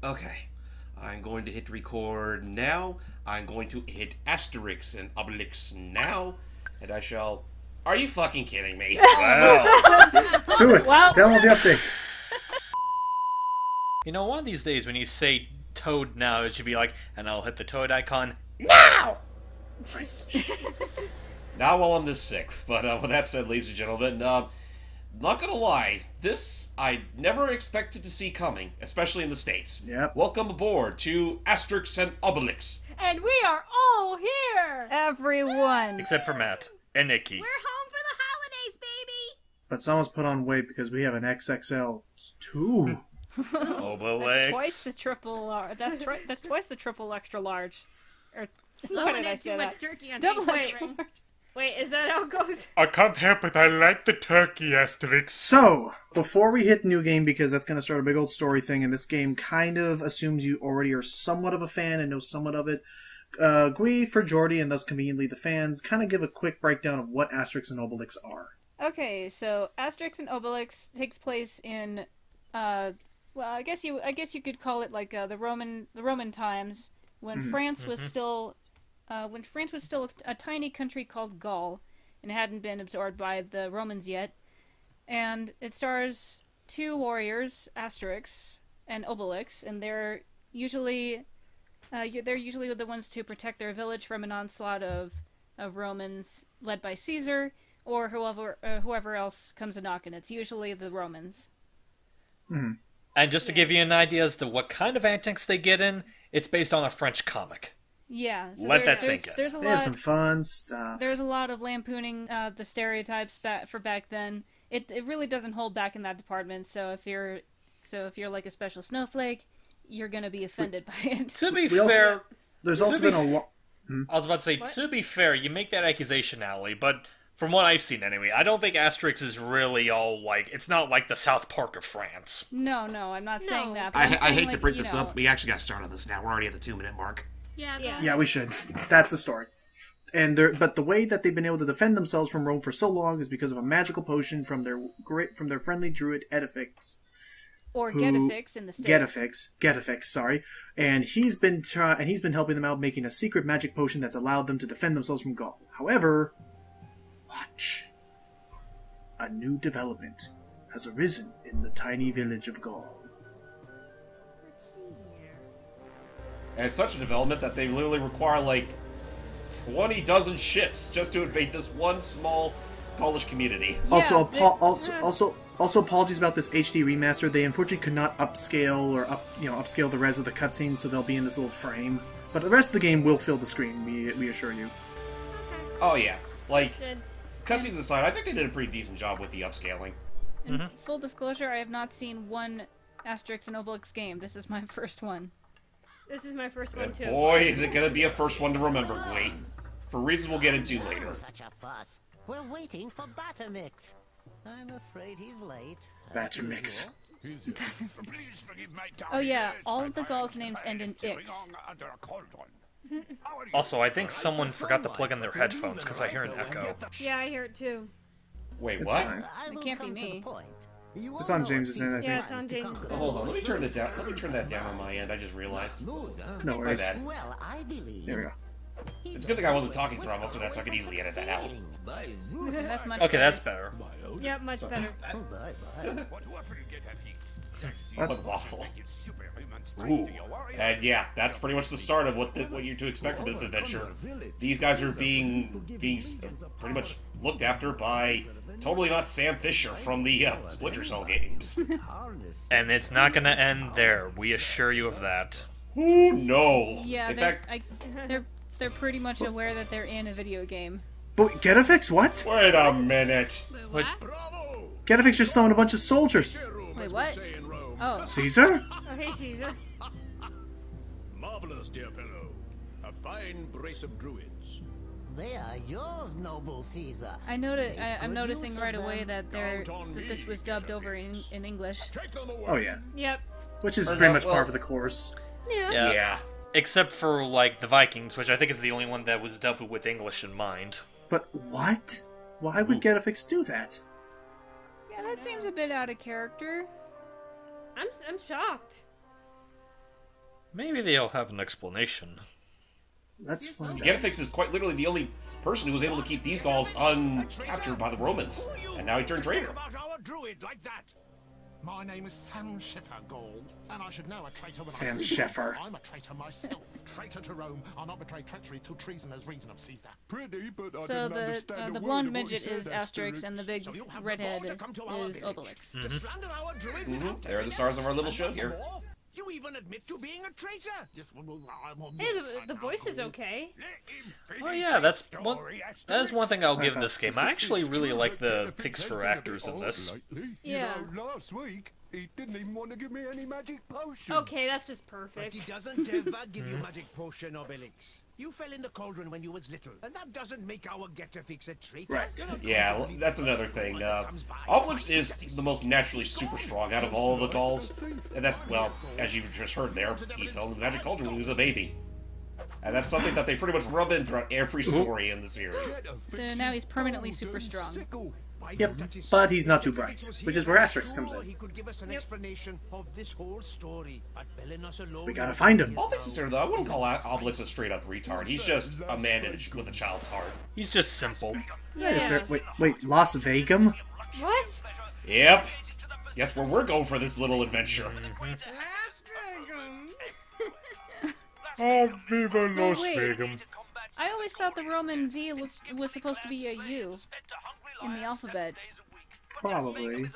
Okay. I'm going to hit record now. I'm going to hit Asterix and Obelix now. And I shall... Are you fucking kidding me? Wow. Do it. Well. Download the update. You know, one of these days when you say Toad now, it should be like, and I'll hit the Toad icon now! Not while I'm this sick. But with that said, ladies and gentlemen, not gonna lie, this I never expected to see coming, especially in the States. Yep. Welcome aboard to Asterix and Obelix. And we are all here! Everyone! Except for Matt and Nikki. We're home for the holidays, baby! But someone's put on weight because we have an XXL2. Obelix. That's twice the triple. That's twice the triple extra large. Or why Loading did I in say too much that? turkey on Double Thanksgiving. extra large. Wait, is that how it goes? I can't help it, I like the turkey, Asterix. So, before we hit new game, because that's going to start a big old story thing, and this game kind of assumes you already are somewhat of a fan and know somewhat of it, Gui, for Jordy, and thus conveniently the fans, kind of give a quick breakdown of what Asterix and Obelix are. Okay, so Asterix and Obelix takes place in, well, I guess you could call it like the Roman times when France was still. When France was still a tiny country called Gaul, and hadn't been absorbed by the Romans yet, and it stars two warriors, Asterix and Obelix, and they're usually the ones to protect their village from an onslaught of Romans led by Caesar or whoever else comes a knocking. It's usually the Romans. Mm. And just to give you an idea as to what kind of antics they get in, it's based on a French comic. Yeah, so Let that sink in. There's a They lot. have some fun stuff. There's a lot of lampooning the stereotypes for back then. It really doesn't hold back in that department. So if you're like a special snowflake, you're gonna be offended by it. To be fair, There's also been a lot... I was about to say, to be fair, you make that accusation, Allie, but from what I've seen anyway, I don't think Asterix is really all like, it's not like the South Park of France. No, I'm not saying that. But I I'm saying, hate to like, break you this know, up. We actually got to start on this now. We're already at the 2-minute mark. Yeah. Yeah, we should. That's the story. But the way that they've been able to defend themselves from Rome for so long is because of a magical potion from their friendly druid Edifix. Or Getafix in the States. Getafix, sorry. And he's been helping them out making a secret magic potion that's allowed them to defend themselves from Gaul. However, watch. A new development has arisen in the tiny village of Gaul. Let's see here. And it's such a development that they literally require like 20 dozen ships just to invade this one small Polish community. Yeah, Also, apologies about this HD remaster. They unfortunately could not upscale upscale the res of the cutscenes, so they'll be in this little frame. But the rest of the game will fill the screen. We assure you. Okay. Oh yeah, like Good. cutscenes aside, I think they did a pretty decent job with the upscaling. And full disclosure, I have not seen one Asterix and Obelix game. This is my first one. This is my first one, And too. boy, is it gonna be a first one to remember, Gui. For reasons we'll get into later. Such a fuss. We're waiting for Buttermix. I'm afraid he's late. Buttermix. Oh yeah, all of the Gauls' names end in Ix. Also, I think someone forgot to plug in their headphones because I hear an echo. Yeah, I hear it, too. Wait, It's what? fine. It can't be me. It's on James's end, I think. Yeah, it's on James'. Hold on, let me turn it down. Let me turn that down on my end. I just realized. No My worries. bad. Well, I believe. There we go. It's a good thing I wasn't talking through most of that, so I could easily edit that out. That's much Okay, better. that's better. Yep, much better. What waffle? Ooh, and yeah, that's pretty much the start of what you're to expect from this adventure. These guys are being pretty much looked after by totally not Sam Fisher from the Splinter Cell games. And it's not gonna end there, we assure you of that. Ooh, no. Yeah, In fact, they're pretty much aware that they're in a video game. But Getafix, what? wait a minute. Wait, Getafix just summoned a bunch of soldiers. Wait, what? Oh, Caesar? Oh, hey, Caesar. Marvelous, dear fellow. A fine brace of druids. They are yours, noble Caesar. I'm noticing right away that this was dubbed over in English. Take them away. Oh yeah. Yep. Which is Or pretty no, much well- par for the course. Yeah. Yeah. Except for, like, the Vikings, which I think is the only one that was dubbed with English in mind. But what? Why would Getafix do that? Yeah, that seems a bit out of character. I'm shocked. Maybe they'll have an explanation. Let's find out. Getafix is quite literally the only person who was able to keep these Gauls uncaptured by the Romans, and now he turned traitor. About our druid like that. My name is Sam Schiffer, Gaul, and I should know a traitor when Sam I see one. Schiffer. I'm a traitor myself. Traitor to Rome. I'll not betray treachery to treason as reason of Caesar. Pretty, but I So didn't understand the a blonde word of what you midget is said, Asterix, and the big So you have the redhead gall to come to our is village Obelix. to slander our druid without There are the stars of our little show what's here. more, you even admit to being a traitor. Yes, well, I'm on Hey, your side the now, voice is Gaul. okay. Oh yeah, that is one thing I'll give this game. I actually really like the picks for actors in this. Yeah. You know, last week, he didn't even want to give me any magic potion. Okay, that's just But he perfect. doesn't ever give you magic potion, Obelix. You fell in the cauldron when you was little, and that doesn't make our Getafix a traitor. Right. You're not Yeah, going to believe that's the another first thing. one that comes by. Obelix is the most naturally super strong out of all of the Gauls, and that's, well, as you've just heard there, he fell in the magic cauldron when he was a baby. And that's something that they pretty much rub in throughout every story in the series. So now he's permanently super strong. Yep, but he's not too bright, which is where Asterix comes He in. could give us an explanation of this whole story. But Belenus alone. We gotta find him. All things considered, though, I wouldn't call Obelix a straight-up retard. He's just a man with a child's heart. He's just simple. Yeah. Wait, Las Vegas? What? Yep. Guess where we're going for this little adventure. Oh, viva Las wait. Vegas. I always thought the Roman V was supposed to be a U in the alphabet. Probably.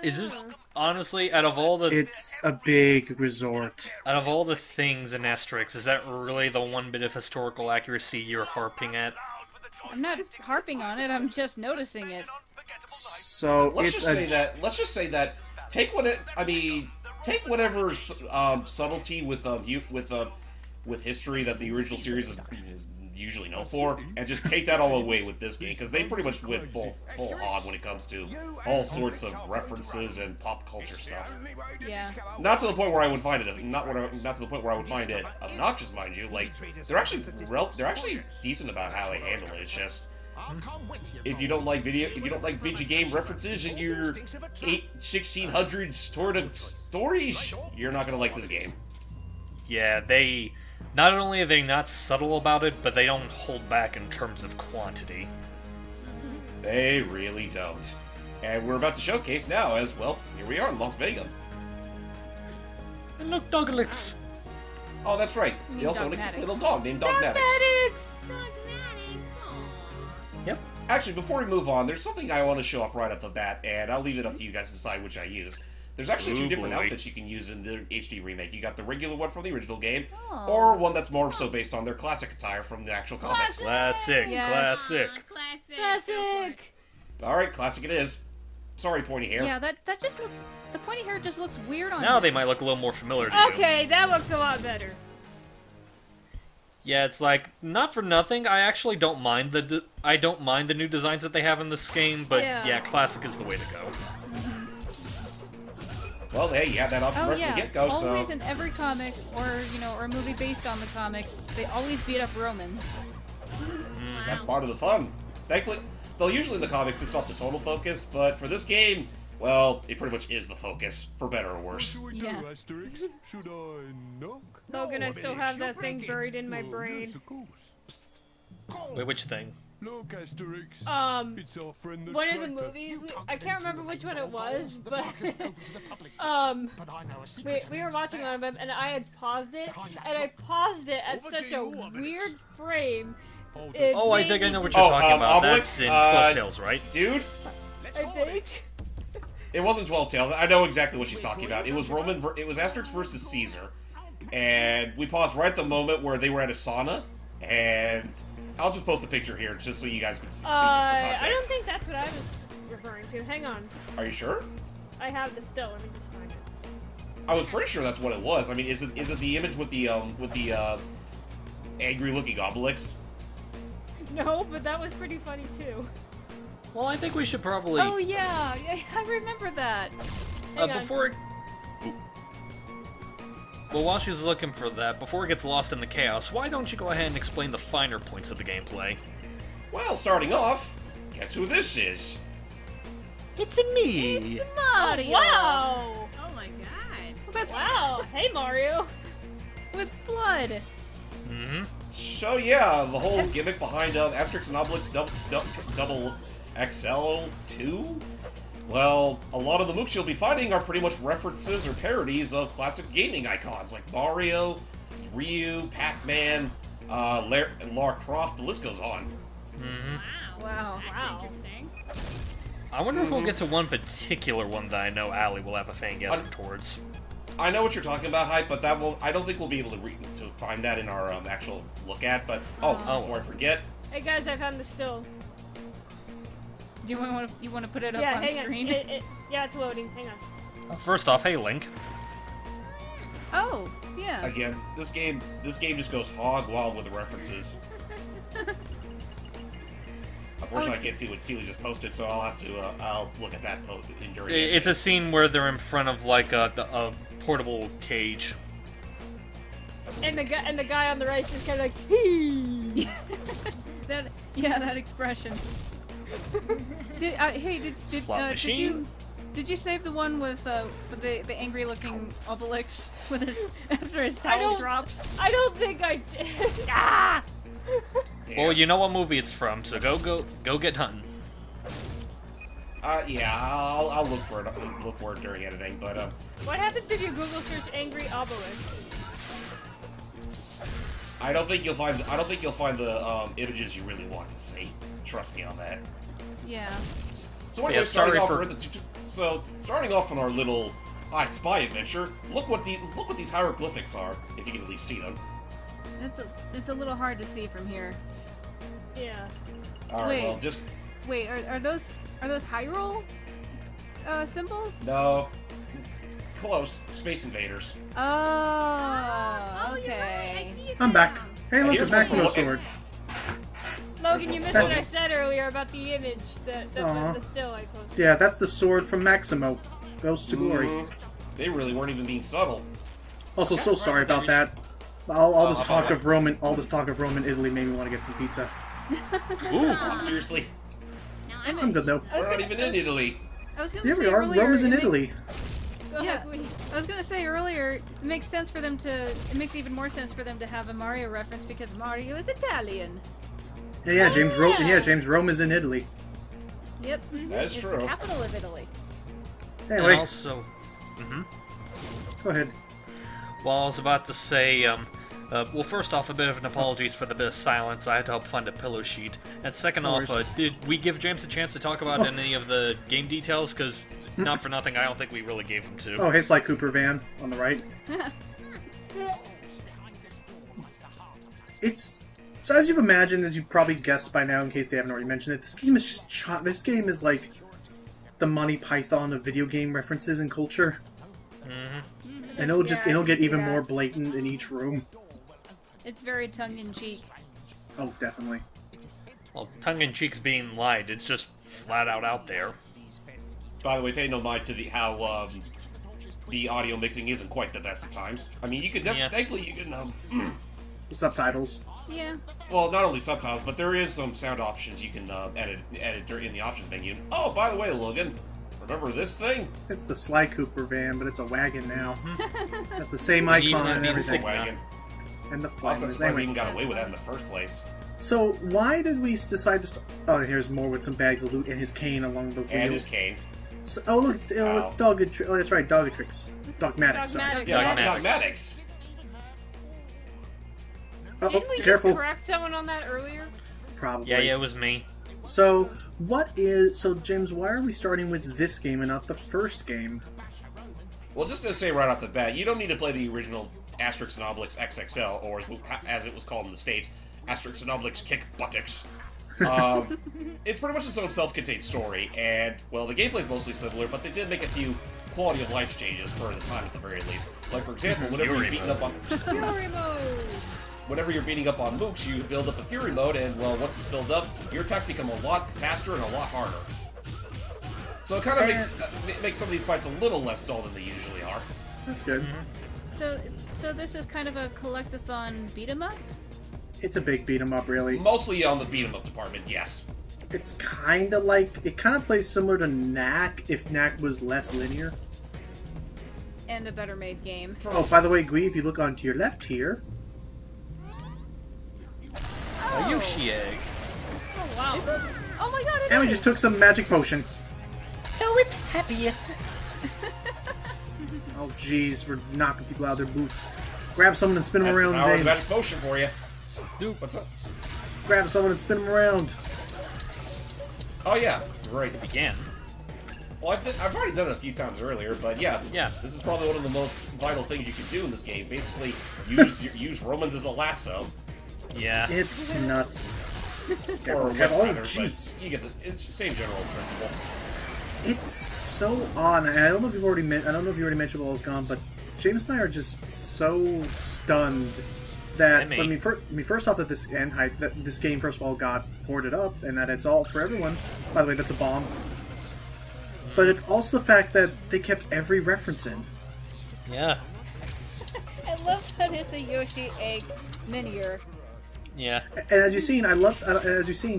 Is this honestly out of all the It's a big resort. things in Asterix, is that really the one bit of historical accuracy you're harping at? I'm not harping on it. I'm just noticing it. So Let's it's just say that. Take whatever subtlety with history that the original series is usually known for, and just take that all away with this game, because they pretty much went full hog when it comes to all sorts of references and pop culture stuff. Yeah. Not to the point where I would find it not to the point where I would find it obnoxious, mind you. Like they're actually decent about how they handle it. It's just if you don't like video game references in your 1600s sort of stories, you're not gonna like this game. Yeah, they... Not only are they not subtle about it, but they don't hold back in terms of quantity. They really don't. And we're about to showcase now as, well, here we are in Las Vegas. And look, Dogalix! Oh, that's right. You They also mean have a Dogmatics. little dog named Dogmatics. Yep. Actually, before we move on, there's something I want to show off right off the bat, and I'll leave it up to you guys to decide which I use. There's actually two different outfits you can use in the HD remake. You got the regular one from the original game, or one that's more so based on their classic attire from the actual comics. Classic, Yes. classic. Classic. Alright, classic it is. Sorry, pointy hair. Yeah, that just looks... The pointy hair just looks weird on Now him. they might look a little more familiar to you. Okay, that looks a lot better. Yeah, it's like, not for nothing, I actually don't mind the new designs that they have in this game, but yeah, classic is the way to go. Well, hey, you had that option Oh right yeah, from the get-go, so... always in every comic, or or a movie based on the comics, they always beat up Romans. That's part of the fun. Thankfully, though usually in the comics it's not the total focus, but for this game, well, it pretty much is the focus, for better or worse. What should we Yeah. do, Asterix? Should I knock? Logan, I still have that thing Break it. buried in my Oh, brain. yes, of course. Wait, which thing? Look, Asterix. Um, It's our friend the one of the traitor. movies, I can't remember which one it was, The but dark is open to the public. um, But I know a secret we were entrance watching there. one of them, and I had paused it, and I paused it at Over such to a you, Obelix. weird frame. Hold It Oh, I made think I me know what do- you're talking about. Obelix, That's in 12 Tales, right? Dude, I think. it wasn't 12 Tales. I know exactly what she's talking about. It was it was Asterix versus Caesar. And we paused right at the moment where they were at a sauna, and I'll just post a picture here just so you guys can see it for context. I don't think that's what I was referring to. Hang on. Are you sure? I have the still. Let me just find it. I was pretty sure that's what it was. I mean, is it the image with the angry-looking Obelix? No, but that was pretty funny too. Well, I think we should probably... Oh yeah, I remember that. Hang on. before it... Well, while she's looking for that, before it gets lost in the chaos, why don't you go ahead and explain the finer points of the gameplay? Well, starting off, guess who this is? It's me! Mario. Wow! Oh my god. Wow! Hey Mario! blood. Mm-hmm. So yeah, the whole gimmick behind Asterix and Obelix Double XL2. Well, a lot of the mooks you'll be finding are pretty much references or parodies of classic gaming icons like Mario, Ryu, Pac-Man, and Lara Croft. The list goes on. Mm-hmm. Wow, that's interesting. I wonder if we'll get to one particular one that I know Allie will have a fangasm towards. I know what you're talking about, Hype, but I don't think we'll be able to find that in our actual look at. But before I forget, Hey guys, I found the still. Do you want to put it up Yeah, on hang screen? on. Yeah, it's loading. Hang on. First off, hey Link. Oh, yeah. again, this game just goes hog wild with the references. Unfortunately, I can't see what Sealy just posted, so I'll have to I'll look at that post during. It's a scene where they're in front of like a portable cage. And the guy on the right is kind of like, hee. that expression. Did you save the one with the angry looking Obelix with his after his towel drops? I don't think I did. Ah! Yeah. Well, you know what movie it's from, so go get hunting. Yeah, I'll look for it. Look for it during editing. But What happens if you Google search angry Obelix? I don't think you'll find the images you really want to see. Trust me on that. Yeah. So anyway, starting off on our little I Spy adventure, look what these hieroglyphics are, if you can at least see them. It's a little hard to see from here. Yeah. All right, well, just wait. Are those Hyrule symbols? no, close. Space Invaders. Oh, okay. You're right. I see it I'm now. back. Hey, look, Here's it's Maximo what- sword. Logan, you missed what I said earlier about the image, Aw. the still I posted. Yeah, that's the sword from Maximo. Goes to glory. They really weren't even being subtle. Also, so sorry about that. All this talk of Roman Italy made me want to get some pizza. Ooh, seriously, Now I'm good though. we're not even in Italy. I was gonna Here say we are. earlier, Rome is in Italy. Yeah, I was gonna say earlier, it makes sense for them to. It makes even more sense for them to have a Mario reference because Mario is Italian. Yeah, James Rome is in Italy. Yep. That is it's true. the capital of Italy. Anyway, And also, go ahead. well, I was about to say, well, first off, a bit of an apologies for the bit of silence. I had to help find a pillow sheet. And second off, did we give James a chance to talk about any of the game details? Because, not for nothing, I don't think we really gave him to. Oh, hey, Sly Cooper van on the right. It's so as you've imagined, as you probably guessed by now, in case they haven't already mentioned it. This game is just this game is like the Monty Python of video game references and culture. And it'll get even more blatant in each room. It's very tongue-in-cheek. Oh, definitely. Well, tongue-in-cheek's being lied. It's just flat out there. By the way, pay no mind to how the audio mixing isn't quite the best at times. I mean, you can thankfully you can Subtitles. Yeah. well, not only subtitles, but there is some sound options you can edit in the options menu. Oh, by the way, Logan, remember this thing? It's the Sly Cooper van, but it's a wagon now. Got the same icon and everything. Wagon. And the Also, I'm flames. surprised we Anyway, even got away with that in the first place. so why did we decide to? Oh, here's more with some bags of loot and his cane along the wheel. And his cane. So, oh, look, it's Dogatrix. Oh, that's right, Dogatrix. Dogmatics. Sorry. Dogmatic. Yeah, Dogmatics. Dogmatics. Oh, Didn't we careful. just correct someone on that earlier? Probably. Yeah, it was me. So, James, why are we starting with this game and not the first game? Well, just gonna say right off the bat, you don't need to play the original Asterix and Obelix XXL, or as it was called in the States, Asterix and Obelix Kick Buttocks. It's pretty much its own self-contained story, and, well, the gameplay's mostly similar, but they did make a few quality of life changes for the time at the very least. Like, for example, whenever you're beating up on... Fury mode. Whenever you're beating up on mooks, you build up a Fury mode, and, well, once it's filled up, your attacks become a lot faster and a lot harder. So it kind of makes some of these fights a little less dull than they usually are. That's good. So this is kind of a collect-a-thon beat-em-up? It's a big beat 'em up, really. Mostly on the beat-em-up department, yes. It's kind of like it kind of plays similar to Knack if Knack was less linear. And a better-made game. Oh, by the way, Gui, if you look onto your left here, A Yoshi egg. Oh wow. Oh my god, it And we is. just took some magic potion. Oh, it's happiest. Oh jeez, we're knocking people out of their boots. Grab someone and spin them That's around, the power of the James. magic potion for you. Dude, What's up? Grab someone and spin them around. Oh yeah, right. began. Well, I've already done it a few times earlier, but yeah, this is probably one of the most vital things you can do in this game. Basically, use Romans as a lasso. Yeah. It's nuts. Or Have- whip, oh, rather, jeez. but you get it's the same general principle. It's so odd. And I don't know if you've already I don't know if you already mentioned while I was gone, but James and I are just so stunned that when we first thought that this game first of all got ported up and that it's all for everyone. By the way, that's a bomb. But it's also the fact that they kept every reference in. Yeah. I love that it's a Yoshi egg miniature. Yeah. And as you've seen,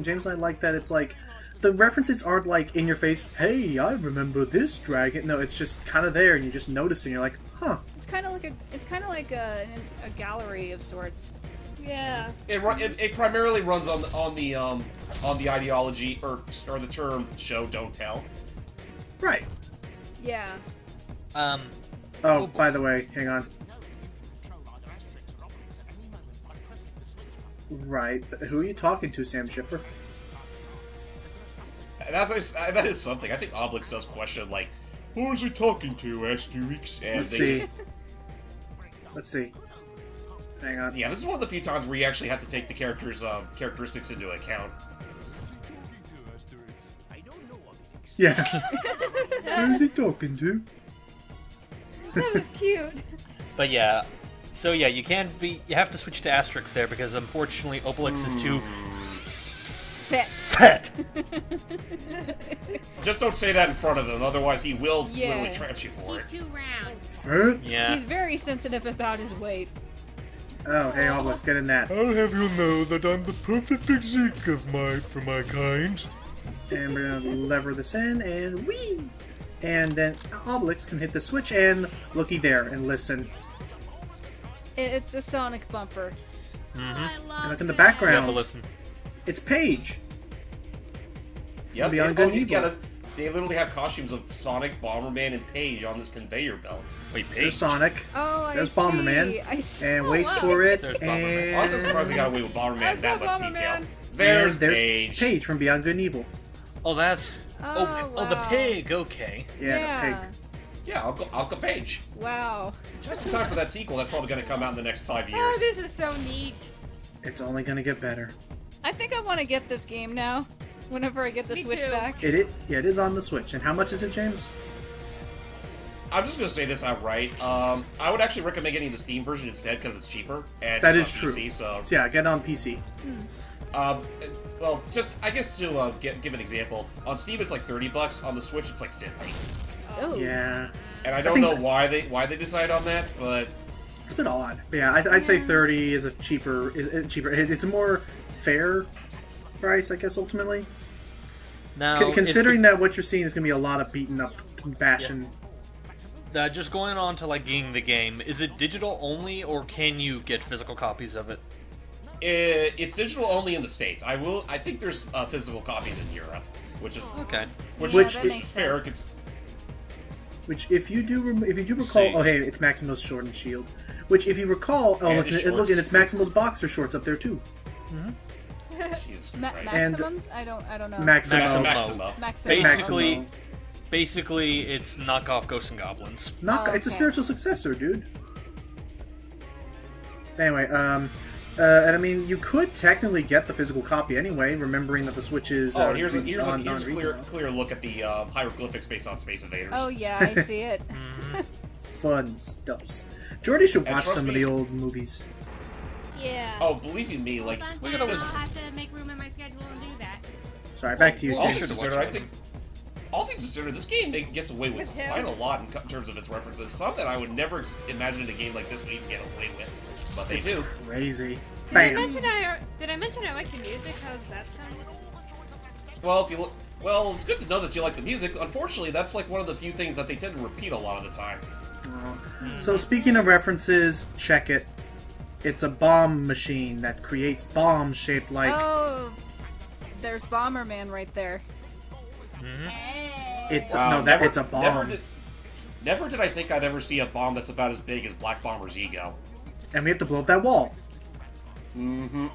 James and I like that it's like the references aren't like in your face. Hey, I remember this dragon. No, it's just kind of there, and you just notice, and you're like, huh. It's kind of like a gallery of sorts. Yeah. It primarily runs on the ideology or the term "show don't tell." Right. Yeah. Oh, by the way, hang on. Right. Who are you talking to, Sam Schiffer? That is something. I think Obelix does question, like, who is he talking to, Asterix? And Let's see. Let's see. Hang on. Yeah, this is one of the few times where you actually have to take the character's characteristics into account. Yeah. Who's he talking to? That was cute. But yeah, so yeah, you have to switch to Asterix there because unfortunately Obelix is too fat. Just don't say that in front of him, otherwise he will literally trance you for it. He's too round. Fat? Yeah. He's very sensitive about his weight. Oh, hey, Obelix, get in that. I'll have you know that I'm the perfect physique for my kind. And we're gonna lever this in, and whee! And then Obelix can hit the switch, and looky there, and listen. It's a Sonic bumper. I love And look in the background. Yeah, but listen. It's Paige. Yep, Beyond Good and Evil. they literally have costumes of Sonic, Bomberman, and Paige on this conveyor belt. Wait, Paige? There's Sonic. Oh, I There's see. Bomberman. I see. And wait for it. There's And Also, I'm surprised they got away with Bomberman in that much detail. there's Paige. Paige from Beyond Good and Evil. Oh, that's Oh, the wow. pig. Okay. Yeah, the pig. Yeah, Uncle Paige. Wow. Just in time for that sequel that's probably going to come out in the next 5 years. Oh, this is so neat. It's only gonna get better. I think I want to get this game now. Whenever I get the Me Switch too. back. It is on the Switch. And how much is it, James? I'm just going to say this outright. I would actually recommend getting the Steam version instead because it's cheaper. And That it's is on true. PC, so... Yeah, get it on PC. Well, just, I guess to give an example, on Steam it's like $30, on the Switch it's like $50. Oh. Yeah. And I don't know why they decided on that, but... It's a bit odd. But yeah, I'd say 30 is a cheaper. It's a more fair price, I guess, ultimately. Now, Considering that what you're seeing is going to be a lot of beaten up, bashing. Just going on to like getting the game, is it digital only or can you get physical copies of it? It's digital only in the States. I think there's physical copies in Europe, which is okay. Which that is makes fair. sense. Which, if you do recall, oh hey, it's Maximo's sword and shield. Which, if you recall, And his look, shorts. and it's Maximo's boxer shorts up there too. Jesus Christ. Maximums? I don't know. Maximo. Maximo. Basically, it's knockoff Ghosts and Goblins. It's a spiritual successor, dude. Anyway, and I mean, you could technically get the physical copy anyway, remembering that the Switch is. Here's a clear look at the hieroglyphics based on Space Invaders. Oh yeah, I see it. Fun stuffs. Jordy should And watch trust some of me- the old movies. Yeah. Oh, believe you me, like Sometimes I'll have to make room in my schedule and do that. Sorry, back to you, all James. things considered, I think. All things considered, this game gets away with quite a lot in terms of its references. Some that I would never imagine in a game like this would even get away with, but they do. Crazy. Did I Bam. mention I like the music? How does that sound? Well, if you look, well, it's good to know that you like the music. Unfortunately, that's like one of the few things that they tend to repeat a lot of the time. So speaking of references, check it. It's a bomb machine that creates bombs shaped like... Oh, there's Bomberman right there. It's it's a bomb. Never did I think I'd ever see a bomb that's about as big as Black Bomber's ego. And we have to blow up that wall.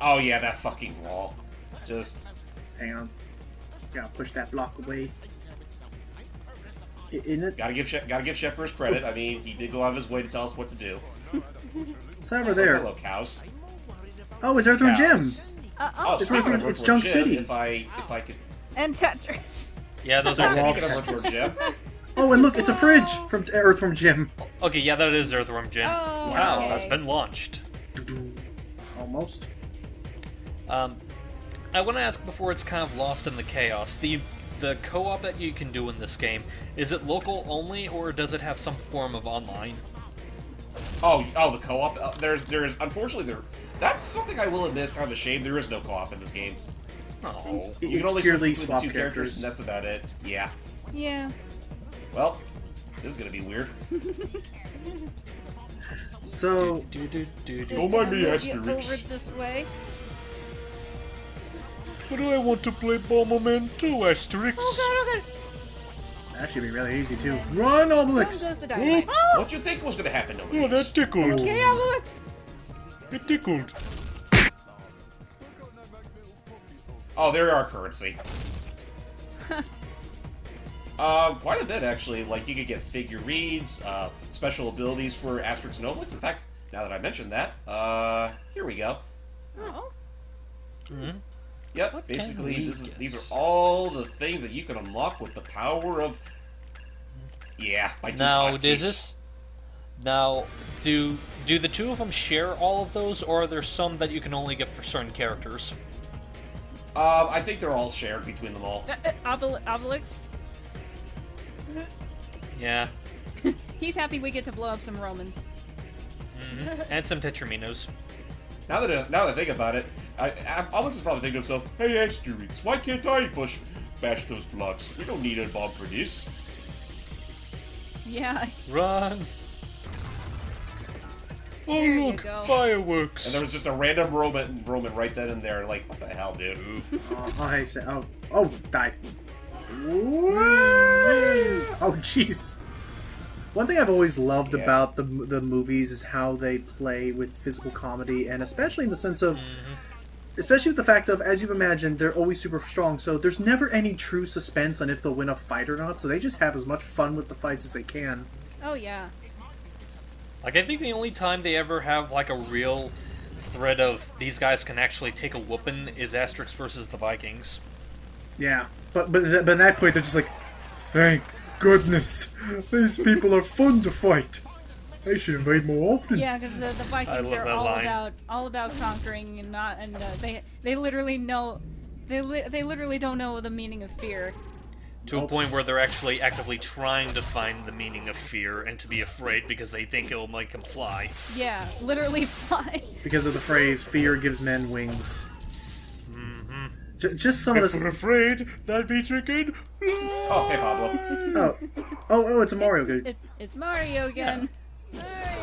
Oh yeah, that fucking wall. Just... Hang on. Gotta push that block away. Isn't it? Gotta give Chef for his credit. I mean, he did go out of his way to tell us what to do. It's over there. Hello, cows. Oh, it's Earthworm Jim. It's Junk City. If I could... And Tetris. Yeah, those are Earthworm Jim. Oh, and look, it's a fridge from Earthworm Jim. Okay, yeah, that is Earthworm Jim. Oh, Cow okay. has been launched. Almost. I want to ask before it's kind of lost in the chaos. The co-op that you can do in this game, is it local only, or does it have some form of online? Oh, the co-op. There's unfortunately that's something I will admit is kind of a shame. There is no co-op in this game. Oh, you can only purely switch swap between the two characters, characters. and that's about it. Yeah. Yeah. Well, this is gonna be weird. So, Don't mind me, Over Asterix. this way. But I want to play Bomberman too, Asterix. Oh god, that should be really easy too. Run, Obelix! Boom goes the dynamite. Oh! What'd you think was gonna happen? Oh, that tickled. Okay, Obelix! It tickled. Oh, there are currency. Quite a bit actually. Like you could get figurines, special abilities for Asterix and Obelix. In fact, now that I mentioned that, here we go. Oh. Yep, basically these are all the things that you can unlock with the power of... Yeah, by Now, do the two of them share all of those, or are there some that you can only get for certain characters? I think they're all shared between them all. Obelix? Yeah. He's happy we get to blow up some Romans. And some Tetraminos. Now that I think about it, Obelix is probably thinking to himself, "Hey, Asterix, why can't I bash those blocks? We don't need a bomb for this." Yeah. Run! Oh, There you look, go. fireworks. And there was just a random Roman right then and there. Like, what the hell, dude? Die. Oh, jeez. One thing I've always loved about the movies is how they play with physical comedy, and especially in the sense of, especially with the fact of, as you've imagined, they're always super strong, so there's never any true suspense on if they'll win a fight or not, so they just have as much fun with the fights as they can. Oh, yeah. Like, I think the only time they ever have, like, a real thread of these guys can actually take a whooping is Asterix versus the Vikings. Yeah, but at that point, they're just like, thank goodness, these people are fun to fight. I should invade more often. Yeah, because the Vikings are all about conquering and not, and they literally know, they literally don't know the meaning of fear. To a point where they're actually actively trying to find the meaning of fear and to be afraid because they think it'll make them fly. Yeah, literally fly. Because of the phrase, fear gives men wings. Just some of If this... we're afraid, that be triggered. Oh, hey, Pablo. Oh, it's a Mario game. It's Mario again.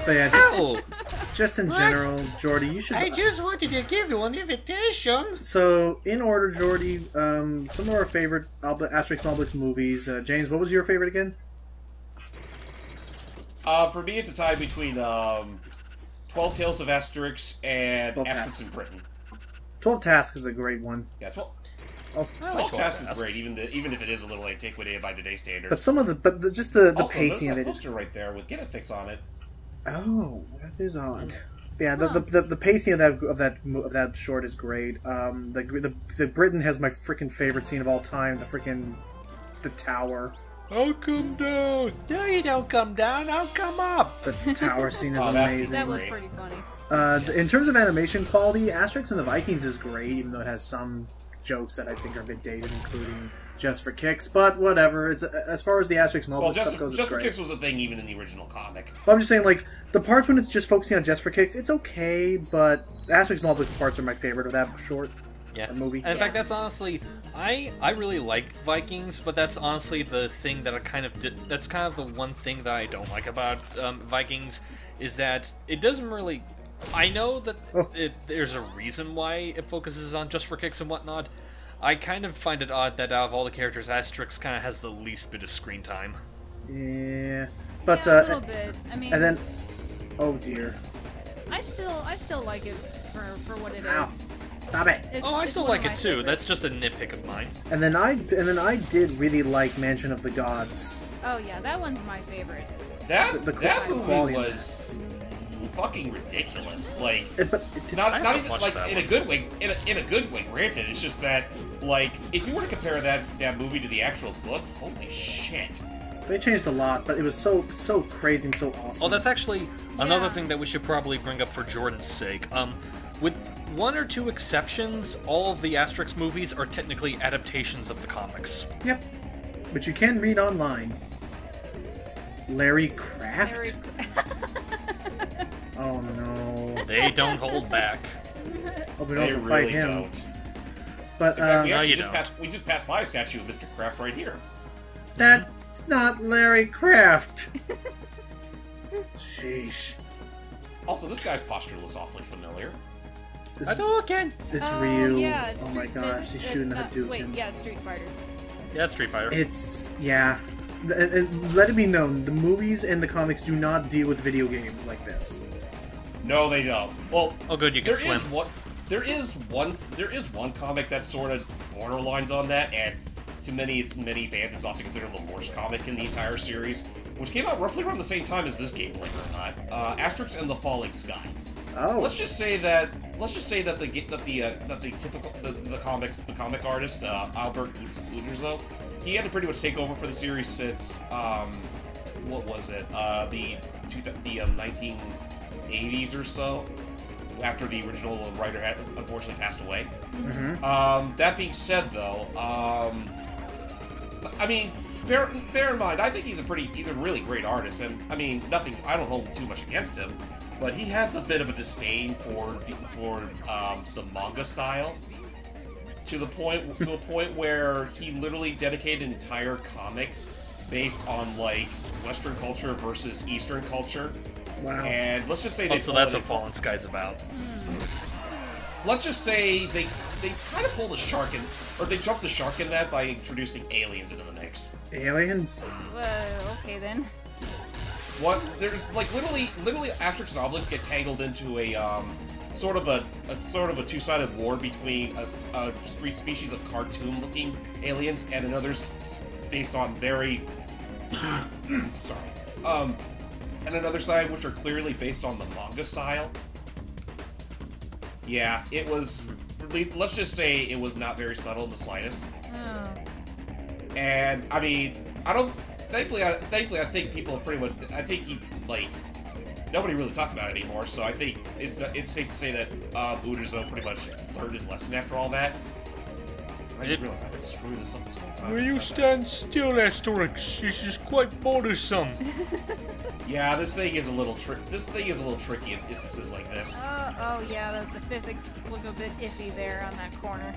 But yeah, just in general, Jordy, you should... I just wanted to give you an invitation. So, in order, Jordy, some of our favorite Asterix and Obelix movies. James, what was your favorite again? For me, it's a tie between 12 Tales of Asterix and Asterix in Britain. 12 Tasks is a great one. Yeah, 12 like Tasks is great, even if it is a little antiquated by today's standards. But some of just the also, pacing of it there's is... a poster right there with Get a Fix on it. Oh, that is odd. Yeah, the pacing of that short is great. The Britain has my freaking favorite scene of all time. The tower. I'll come down. No, you don't come down. I'll come up. The tower scene is amazing. That was pretty funny. In terms of animation quality, Asterix and the Vikings is great, even though it has some jokes that I think are a bit dated, including Just for Kicks. But whatever. It's as far as the Asterix and Obelix stuff goes, Just it's for great. Kicks was a thing even in the original comic. But I'm just saying, like, the parts when it's just focusing on Just for Kicks, it's okay, but Asterix and Obelix parts are my favorite of that short movie. And in fact, that's honestly, I really like Vikings, but that's honestly the thing that that's kind of the one thing that I don't like about Vikings, is that it doesn't really, I know that there's a reason why it focuses on just for kicks and whatnot. I kind of find it odd that out of all the characters, Asterix kind of has the least bit of screen time. Yeah, but yeah, a little bit. I mean, and then, oh dear. I still like it for what it Ow. is. Stop it! I still like it too. That's just a nitpick of mine. And then I did really like Mansion of the Gods. Oh yeah, that one's my favorite. That movie was fucking ridiculous. Like, not even like in a good way. In a good way. Granted, it's just that like if you were to compare that movie to the actual book, holy shit. They changed a lot, but it was so crazy and so awesome. Oh, that's actually another thing that we should probably bring up for Jordan's sake. With one or two exceptions, all of the Asterix movies are technically adaptations of the comics. Yep, but you can read online. Larry Kraft? Oh no. They don't hold back. Hope we don't have to fight him. Don't. But we just passed by a statue of Mr. Kraft right here. That's not Larry Kraft. Sheesh. Also, this guy's posture looks awfully familiar. Hadouken! It's Ryu. Yeah, oh my gosh, he's shooting the Hadouken. Wait, yeah, it's Street Fighter. Yeah, it's Street Fighter. It's, yeah. Let it be known, the movies and the comics do not deal with video games like this. No, they don't. Well, oh good, you can swim. There is one comic that sort of borderlines on that, and to many fans, it's often considered the worst comic in the entire series, which came out roughly around the same time as this game, believe it or not. Asterix and the Falling Sky. Oh. Let's just say that the comic artist Albert Uderzo, he had to pretty much take over for the series since what was it the 1980s or so, after the original writer had unfortunately passed away. Mm-hmm. That being said, though, I mean, bear in mind, I think he's a really great artist, and I mean, I don't hold too much against him, but he has a bit of a disdain for the manga style, to a point where he literally dedicated an entire comic based on like Western culture versus Eastern culture. Wow. And let's just say so that's what Fallen Sky's about. Let's just say they kind of pulled a shark or they jumped the shark in that by introducing aliens into the mix. Aliens? Okay then. What? They're like literally Asterix and Obelix get tangled into a sort of a two-sided war between a species of cartoon-looking aliens and another based on very sorry. And another side which are clearly based on the manga style. Yeah, it was, at least, let's just say it was not very subtle in the slightest. Oh. And, I mean, thankfully I think people pretty much, nobody really talks about it anymore, so I think it's safe to say that Uderzo pretty much learned his lesson after all that. I just realized I've been screwing this up this whole time. Will you stand still, Asterix? This is quite bothersome. Yeah, this thing is a little tricky in instances like this. Oh yeah, the physics look a bit iffy there on that corner.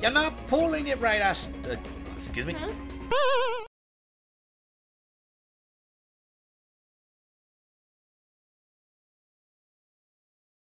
You're not pulling it right, excuse me? Huh?